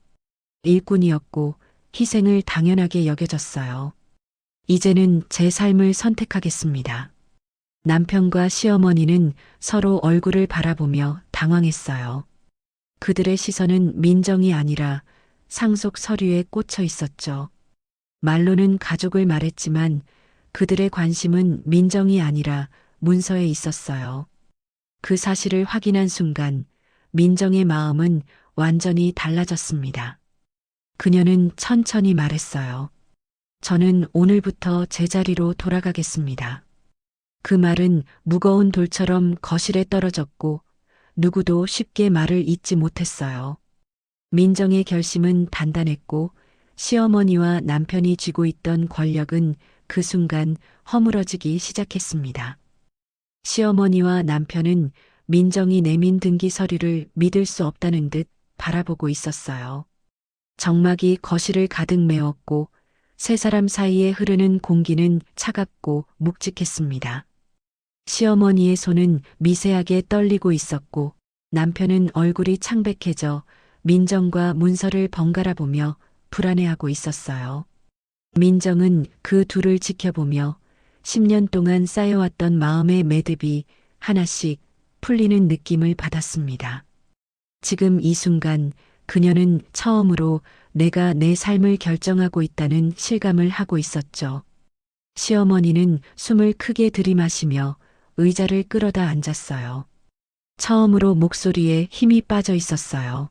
일꾼이었고 희생을 당연하게 여겨졌어요. 이제는 제 삶을 선택하겠습니다. 남편과 시어머니는 서로 얼굴을 바라보며 당황했어요. 그들의 시선은 민정이 아니라 상속 서류에 꽂혀 있었죠. 말로는 가족을 말했지만 그들의 관심은 민정이 아니라 문서에 있었어요. 그 사실을 확인한 순간 민정의 마음은 완전히 달라졌습니다. 그녀는 천천히 말했어요. 저는 오늘부터 제자리로 돌아가겠습니다. 그 말은 무거운 돌처럼 거실에 떨어졌고 누구도 쉽게 말을 잇지 못했어요. 민정의 결심은 단단했고 시어머니와 남편이 쥐고 있던 권력은 그 순간 허물어지기 시작했습니다. 시어머니와 남편은 민정이 내민 등기 서류를 믿을 수 없다는 듯 바라보고 있었어요. 정막이 거실을 가득 메웠고 세 사람 사이에 흐르는 공기는 차갑고 묵직했습니다. 시어머니의 손은 미세하게 떨리고 있었고 남편은 얼굴이 창백해져 민정과 문서를 번갈아 보며 불안해하고 있었어요. 민정은 그 둘을 지켜보며 10년 동안 쌓여왔던 마음의 매듭이 하나씩 풀리는 느낌을 받았습니다. 지금 이 순간 그녀는 처음으로 내가 내 삶을 결정하고 있다는 실감을 하고 있었죠. 시어머니는 숨을 크게 들이마시며 의자를 끌어다 앉았어요. 처음으로 목소리에 힘이 빠져 있었어요.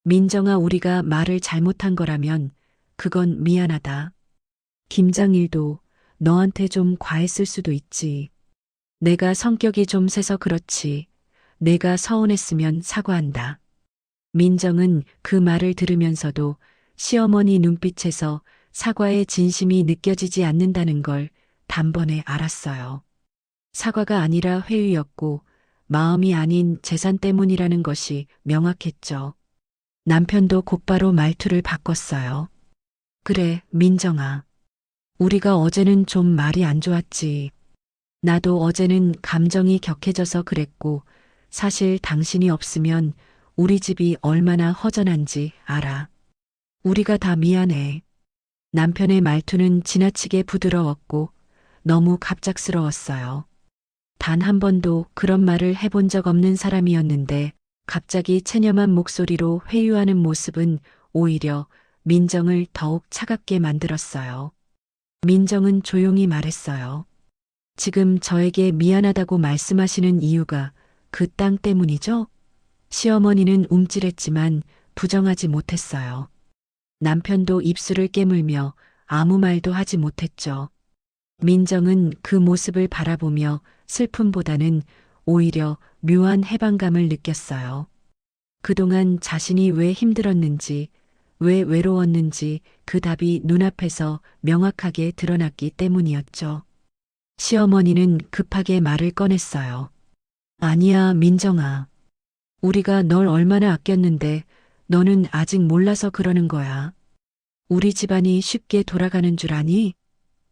민정아, 우리가 말을 잘못한 거라면 그건 미안하다. 김장일도 너한테 좀 과했을 수도 있지. 내가 성격이 좀 세서 그렇지. 내가 서운했으면 사과한다. 민정은 그 말을 들으면서도 시어머니 눈빛에서 사과의 진심이 느껴지지 않는다는 걸 단번에 알았어요. 사과가 아니라 회유였고 마음이 아닌 재산 때문이라는 것이 명확했죠. 남편도 곧바로 말투를 바꿨어요. 그래, 민정아. 우리가 어제는 좀 말이 안 좋았지. 나도 어제는 감정이 격해져서 그랬고 사실 당신이 없으면 우리 집이 얼마나 허전한지 알아. 우리가 다 미안해. 남편의 말투는 지나치게 부드러웠고 너무 갑작스러웠어요. 단 한 번도 그런 말을 해본 적 없는 사람이었는데 갑자기 체념한 목소리로 회유하는 모습은 오히려 민정을 더욱 차갑게 만들었어요. 민정은 조용히 말했어요. 지금 저에게 미안하다고 말씀하시는 이유가 그 땅 때문이죠? 시어머니는 움찔했지만 부정하지 못했어요. 남편도 입술을 깨물며 아무 말도 하지 못했죠. 민정은 그 모습을 바라보며 슬픔보다는 오히려 묘한 해방감을 느꼈어요. 그동안 자신이 왜 힘들었는지, 왜 외로웠는지 그 답이 눈앞에서 명확하게 드러났기 때문이었죠. 시어머니는 급하게 말을 꺼냈어요. 아니야, 민정아. 우리가 널 얼마나 아꼈는데 너는 아직 몰라서 그러는 거야. 우리 집안이 쉽게 돌아가는 줄 아니?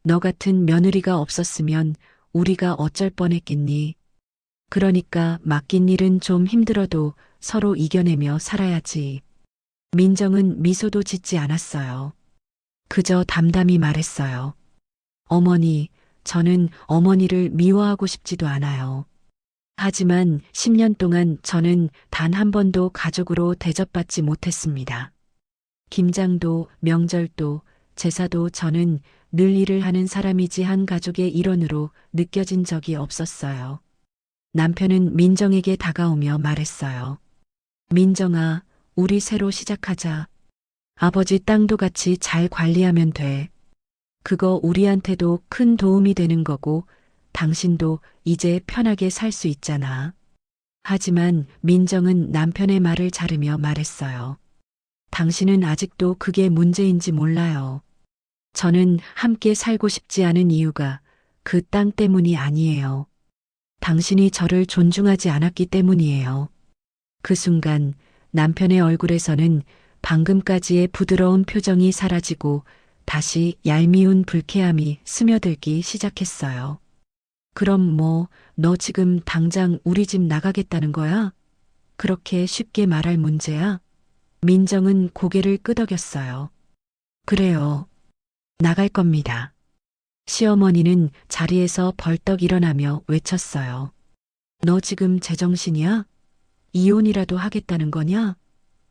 너 같은 며느리가 없었으면 우리가 어쩔 뻔했겠니? 그러니까 맡긴 일은 좀 힘들어도 서로 이겨내며 살아야지. 민정은 미소도 짓지 않았어요. 그저 담담히 말했어요. 어머니, 저는 어머니를 미워하고 싶지도 않아요. 하지만 10년 동안 저는 단 한 번도 가족으로 대접받지 못했습니다. 김장도 명절도 제사도 저는 늘 일을 하는 사람이지 한 가족의 일원으로 느껴진 적이 없었어요. 남편은 민정에게 다가오며 말했어요. 민정아, 우리 새로 시작하자. 아버지 땅도 같이 잘 관리하면 돼. 그거 우리한테도 큰 도움이 되는 거고 당신도 이제 편하게 살 수 있잖아. 하지만 민정은 남편의 말을 자르며 말했어요. 당신은 아직도 그게 문제인지 몰라요. 저는 함께 살고 싶지 않은 이유가 그 땅 때문이 아니에요. 당신이 저를 존중하지 않았기 때문이에요. 그 순간 남편의 얼굴에서는 방금까지의 부드러운 표정이 사라지고 다시 얄미운 불쾌함이 스며들기 시작했어요. 그럼 뭐, 너 지금 당장 우리 집 나가겠다는 거야? 그렇게 쉽게 말할 문제야? 민정은 고개를 끄덕였어요. 그래요. 나갈 겁니다. 시어머니는 자리에서 벌떡 일어나며 외쳤어요. 너 지금 제정신이야? 이혼이라도 하겠다는 거냐?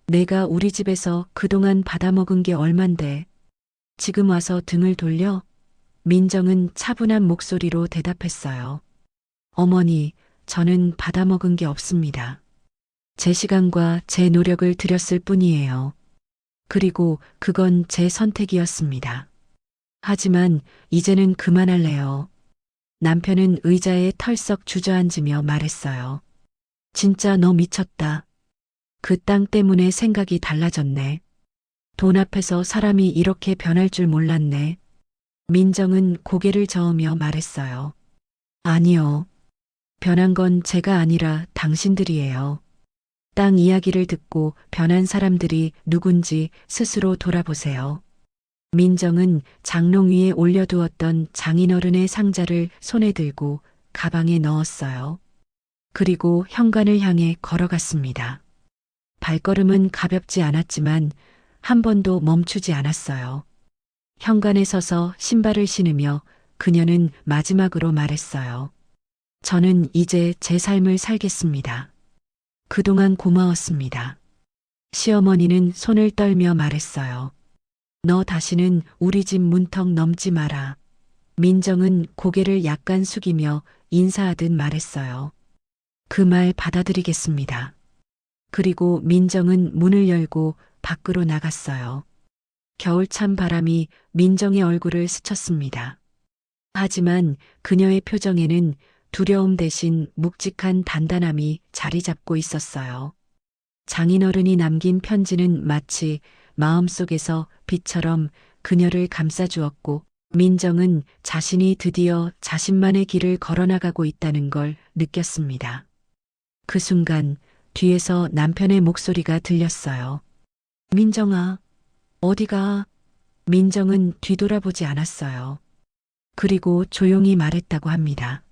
내가 우리 집에서 그동안 받아먹은 게 얼만데. 지금 와서 등을 돌려? 민정은 차분한 목소리로 대답했어요. 어머니, 저는 받아먹은 게 없습니다. 제 시간과 제 노력을 들였을 뿐이에요. 그리고 그건 제 선택이었습니다. 하지만 이제는 그만할래요. 남편은 의자에 털썩 주저앉으며 말했어요. 진짜 너 미쳤다. 그 땅 때문에 생각이 달라졌네. 돈 앞에서 사람이 이렇게 변할 줄 몰랐네. 민정은 고개를 저으며 말했어요. 아니요. 변한 건 제가 아니라 당신들이에요. 땅 이야기를 듣고 변한 사람들이 누군지 스스로 돌아보세요. 민정은 장롱 위에 올려두었던 장인어른의 상자를 손에 들고 가방에 넣었어요. 그리고 현관을 향해 걸어갔습니다. 발걸음은 가볍지 않았지만 한 번도 멈추지 않았어요. 현관에 서서 신발을 신으며 그녀는 마지막으로 말했어요. 저는 이제 제 삶을 살겠습니다. 그동안 고마웠습니다. 시어머니는 손을 떨며 말했어요. 너 다시는 우리 집 문턱 넘지 마라. 민정은 고개를 약간 숙이며 인사하듯 말했어요. 그 말 받아들이겠습니다. 그리고 민정은 문을 열고 밖으로 나갔어요. 겨울찬 바람이 민정의 얼굴을 스쳤습니다. 하지만 그녀의 표정에는 두려움 대신 묵직한 단단함이 자리 잡고 있었어요. 장인어른이 남긴 편지는 마치 마음속에서 빛처럼 그녀를 감싸주었고, 민정은 자신이 드디어 자신만의 길을 걸어나가고 있다는 걸 느꼈습니다. 그 순간 뒤에서 남편의 목소리가 들렸어요. 민정아, 어디가? 민정은 뒤돌아보지 않았어요. 그리고 조용히 말했다고 합니다.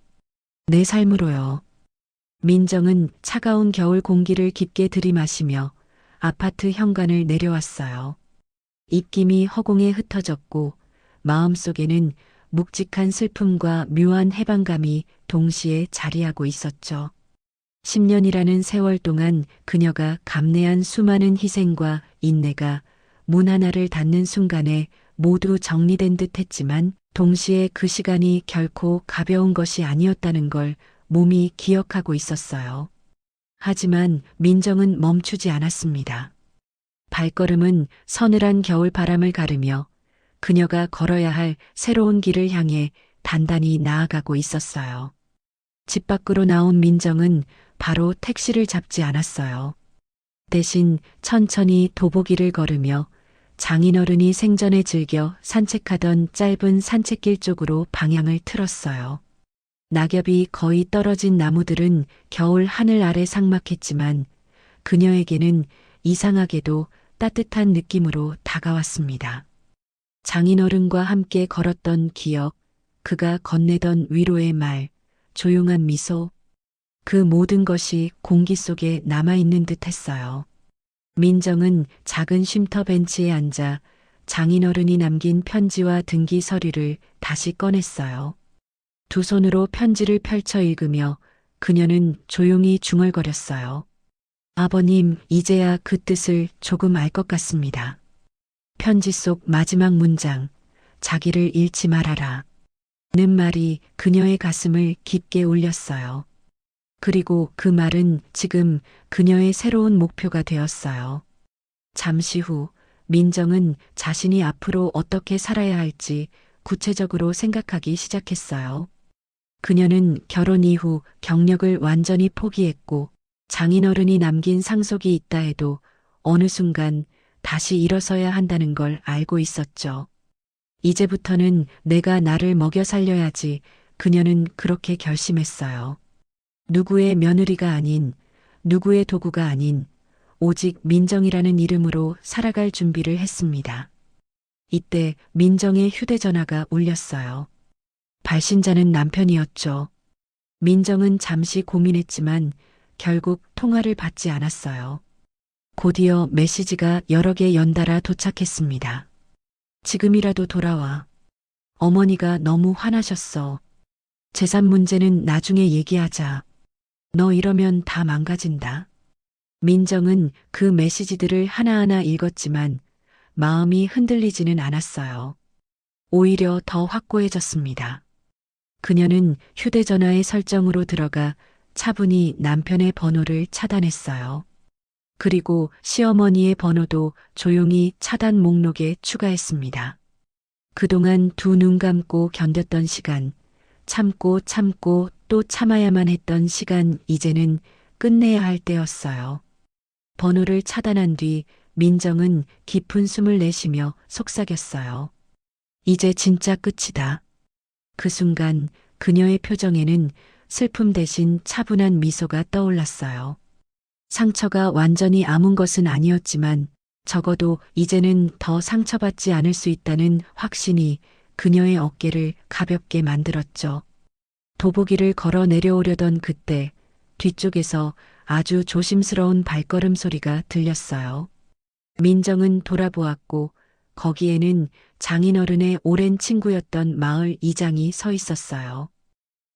내 삶으로요. 민정은 차가운 겨울 공기를 깊게 들이마시며 아파트 현관을 내려왔어요. 입김이 허공에 흩어졌고 마음속에는 묵직한 슬픔과 묘한 해방감이 동시에 자리하고 있었죠. 10년이라는 세월 동안 그녀가 감내한 수많은 희생과 인내가 문 하나를 닫는 순간에 모두 정리된 듯 했지만 동시에 그 시간이 결코 가벼운 것이 아니었다는 걸 몸이 기억하고 있었어요. 하지만 민정은 멈추지 않았습니다. 발걸음은 서늘한 겨울 바람을 가르며 그녀가 걸어야 할 새로운 길을 향해 단단히 나아가고 있었어요. 집 밖으로 나온 민정은 바로 택시를 잡지 않았어요. 대신 천천히 도보길을 걸으며 장인어른이 생전에 즐겨 산책하던 짧은 산책길 쪽으로 방향을 틀었어요. 낙엽이 거의 떨어진 나무들은 겨울 하늘 아래 삭막했지만 그녀에게는 이상하게도 따뜻한 느낌으로 다가왔습니다. 장인어른과 함께 걸었던 기억, 그가 건네던 위로의 말, 조용한 미소, 그 모든 것이 공기 속에 남아있는 듯 했어요. 민정은 작은 쉼터 벤치에 앉아 장인어른이 남긴 편지와 등기 서류를 다시 꺼냈어요. 두 손으로 편지를 펼쳐 읽으며 그녀는 조용히 중얼거렸어요. 아버님, 이제야 그 뜻을 조금 알 것 같습니다. 편지 속 마지막 문장, 자기를 잃지 말아라. 는 말이 그녀의 가슴을 깊게 울렸어요. 그리고 그 말은 지금 그녀의 새로운 목표가 되었어요. 잠시 후 민정은 자신이 앞으로 어떻게 살아야 할지 구체적으로 생각하기 시작했어요. 그녀는 결혼 이후 경력을 완전히 포기했고 장인어른이 남긴 상속이 있다 해도 어느 순간 다시 일어서야 한다는 걸 알고 있었죠. 이제부터는 내가 나를 먹여 살려야지. 그녀는 그렇게 결심했어요. 누구의 며느리가 아닌, 누구의 도구가 아닌, 오직 민정이라는 이름으로 살아갈 준비를 했습니다. 이때 민정의 휴대전화가 울렸어요. 발신자는 남편이었죠. 민정은 잠시 고민했지만 결국 통화를 받지 않았어요. 곧이어 메시지가 여러 개 연달아 도착했습니다. 지금이라도 돌아와. 어머니가 너무 화나셨어. 재산 문제는 나중에 얘기하자. 너 이러면 다 망가진다. 민정은 그 메시지들을 하나하나 읽었지만 마음이 흔들리지는 않았어요. 오히려 더 확고해졌습니다. 그녀는 휴대전화의 설정으로 들어가 차분히 남편의 번호를 차단했어요. 그리고 시어머니의 번호도 조용히 차단 목록에 추가했습니다. 그동안 두 눈 감고 견뎠던 시간, 참고 참고 또 참아야만 했던 시간, 이제는 끝내야 할 때였어요. 번호를 차단한 뒤 민정은 깊은 숨을 내쉬며 속삭였어요. 이제 진짜 끝이다. 그 순간 그녀의 표정에는 슬픔 대신 차분한 미소가 떠올랐어요. 상처가 완전히 아문 것은 아니었지만 적어도 이제는 더 상처받지 않을 수 있다는 확신이 그녀의 어깨를 가볍게 만들었죠. 도보기를 걸어 내려오려던 그때 뒤쪽에서 아주 조심스러운 발걸음 소리가 들렸어요. 민정은 돌아보았고 거기에는 장인어른의 오랜 친구였던 마을 이장이 서 있었어요.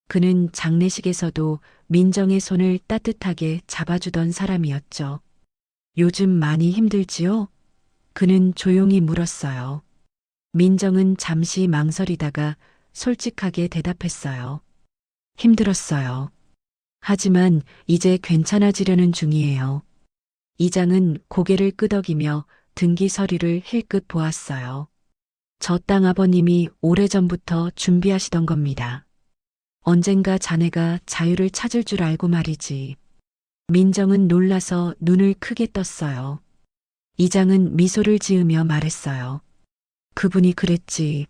그는 장례식에서도 민정의 손을 따뜻하게 잡아주던 사람이었죠. 요즘 많이 힘들지요? 그는 조용히 물었어요. 민정은 잠시 망설이다가 솔직하게 대답했어요. 힘들었어요. 하지만 이제 괜찮아지려는 중이에요. 이장은 고개를 끄덕이며 등기 서류를 힐끗 보았어요. 저 땅 아버님이 오래전부터 준비하시던 겁니다. 언젠가 자네가 자유를 찾을 줄 알고 말이지. 민정은 놀라서 눈을 크게 떴어요. 이장은 미소를 지으며 말했어요. 그분이 그랬지.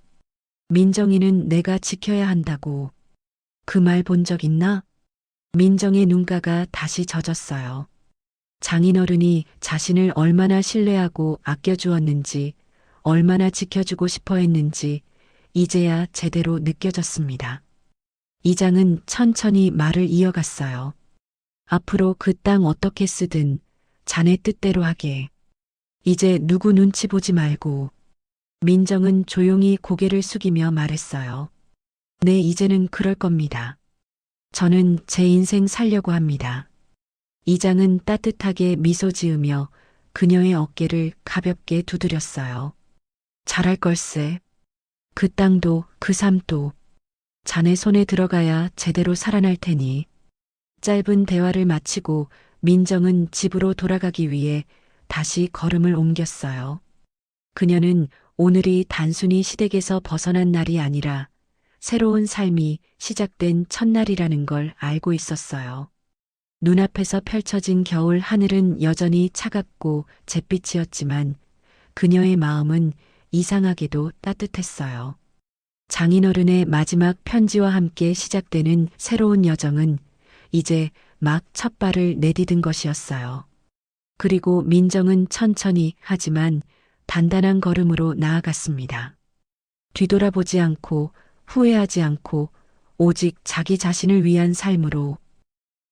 민정이는 내가 지켜야 한다고. 그 말 본 적 있나? 민정의 눈가가 다시 젖었어요. 장인어른이 자신을 얼마나 신뢰하고 아껴주었는지, 얼마나 지켜주고 싶어 했는지 이제야 제대로 느껴졌습니다. 이장은 천천히 말을 이어갔어요. 앞으로 그 땅 어떻게 쓰든 자네 뜻대로 하게. 이제 누구 눈치 보지 말고. 민정은 조용히 고개를 숙이며 말했어요. 네, 이제는 그럴 겁니다. 저는 제 인생 살려고 합니다. 이장은 따뜻하게 미소 지으며 그녀의 어깨를 가볍게 두드렸어요. 잘할 걸세. 그 땅도 그 삶도 자네 손에 들어가야 제대로 살아날 테니. 짧은 대화를 마치고 민정은 집으로 돌아가기 위해 다시 걸음을 옮겼어요. 그녀는 오늘이 단순히 시댁에서 벗어난 날이 아니라 새로운 삶이 시작된 첫날이라는 걸 알고 있었어요. 눈앞에서 펼쳐진 겨울 하늘은 여전히 차갑고 잿빛이었지만 그녀의 마음은 이상하게도 따뜻했어요. 장인어른의 마지막 편지와 함께 시작되는 새로운 여정은 이제 막 첫 발을 내디딘 것이었어요. 그리고 민정은 천천히 하지만 단단한 걸음으로 나아갔습니다. 뒤돌아보지 않고 후회하지 않고 오직 자기 자신을 위한 삶으로